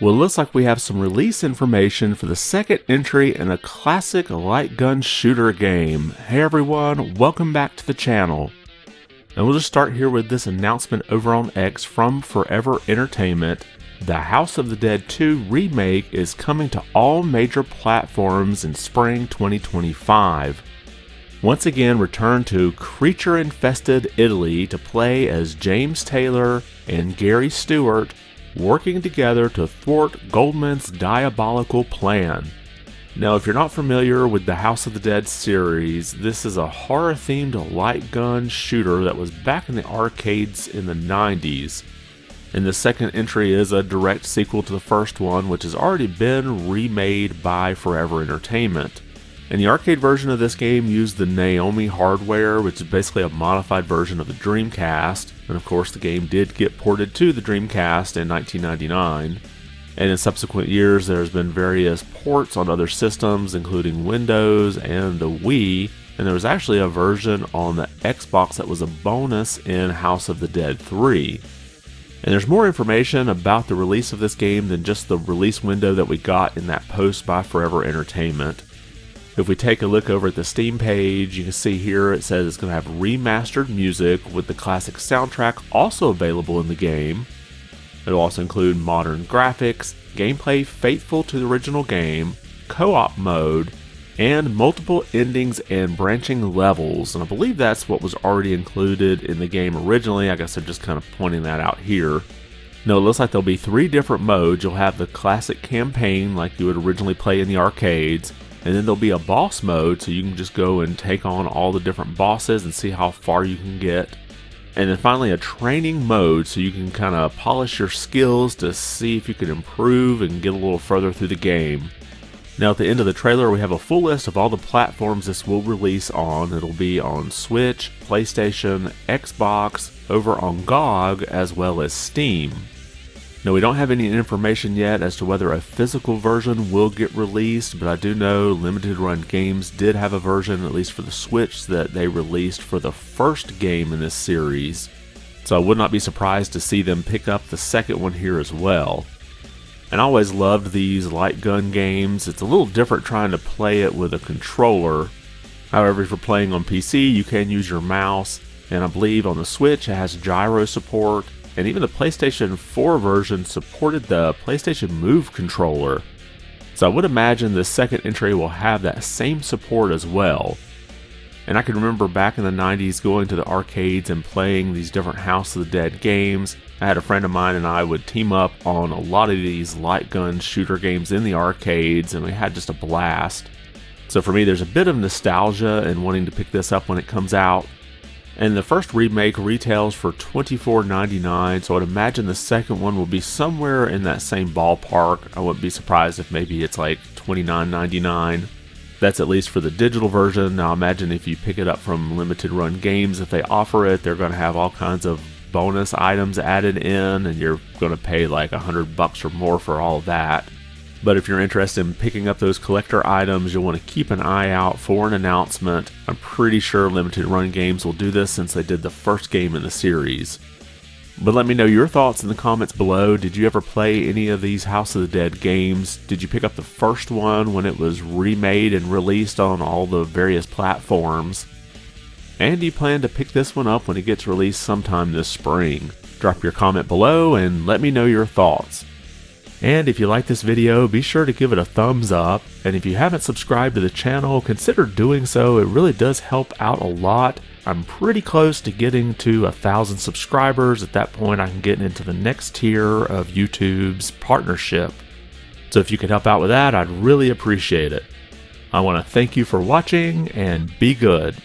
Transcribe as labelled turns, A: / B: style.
A: Well, it looks like we have some release information for the second entry in a classic light gun shooter game. Hey everyone, welcome back to the channel. And we'll just start here with this announcement over on X from Forever Entertainment. The House of the Dead 2 Remake is coming to all major platforms in spring 2025. Once again, return to creature-infested Italy to play as James Taylor and Gary Stewart, working together to thwart Goldman's diabolical plan. Now, if you're not familiar with the House of the Dead series, this is a horror-themed light gun shooter that was back in the arcades in the 90s. And the second entry is a direct sequel to the first one, which has already been remade by Forever Entertainment. And the arcade version of this game used the Naomi hardware, which is basically a modified version of the Dreamcast. And of course, the game did get ported to the Dreamcast in 1999. And in subsequent years, there's been various ports on other systems, including Windows and the Wii. And there was actually a version on the Xbox that was a bonus in House of the Dead 3. And there's more information about the release of this game than just the release window that we got in that post by Forever Entertainment. If we take a look over at the Steam page, you can see here it says it's going to have remastered music with the classic soundtrack also available in the game. It'll also include modern graphics, gameplay faithful to the original game, co-op mode, and multiple endings and branching levels. And I believe that's what was already included in the game originally. I guess they're just kind of pointing that out here. No, it looks like there'll be 3 different modes. You'll have the classic campaign like you would originally play in the arcades. And then there'll be a boss mode, so you can just go and take on all the different bosses and see how far you can get. And then finally a training mode, so you can kind of polish your skills to see if you can improve and get a little further through the game. Now at the end of the trailer, we have a full list of all the platforms this will release on. It'll be on Switch, PlayStation, Xbox, over on GOG, as well as Steam. Now, we don't have any information yet as to whether a physical version will get released, but I do know Limited Run Games did have a version, at least for the Switch, that they released for the first game in this series. So I would not be surprised to see them pick up the second one here as well. And I always loved these light gun games. It's a little different trying to play it with a controller. However, if you're playing on PC, you can use your mouse, and I believe on the Switch it has gyro support. And even the PlayStation 4 version supported the PlayStation Move controller. So I would imagine the second entry will have that same support as well. And I can remember back in the 90s going to the arcades and playing these different House of the Dead games. I had a friend of mine and I would team up on a lot of these light gun shooter games in the arcades, and we had just a blast. So for me, there's a bit of nostalgia in wanting to pick this up when it comes out. And the first remake retails for $24.99, so I'd imagine the second one will be somewhere in that same ballpark. I wouldn't be surprised if maybe it's like $29.99. That's at least for the digital version. Now imagine if you pick it up from Limited Run Games, if they offer it, they're going to have all kinds of bonus items added in, and you're going to pay like $100 or more for all of that. But if you're interested in picking up those collector items, you'll want to keep an eye out for an announcement. I'm pretty sure Limited Run Games will do this since they did the first game in the series. But let me know your thoughts in the comments below. Did you ever play any of these House of the Dead games? Did you pick up the first one when it was remade and released on all the various platforms? And do you plan to pick this one up when it gets released sometime this spring? Drop your comment below and let me know your thoughts. And if you like this video, be sure to give it a thumbs up. And if you haven't subscribed to the channel, consider doing so. It really does help out a lot. I'm pretty close to getting to 1,000 subscribers. At that point, I can get into the next tier of YouTube's partnership. So if you could help out with that, I'd really appreciate it. I want to thank you for watching and be good.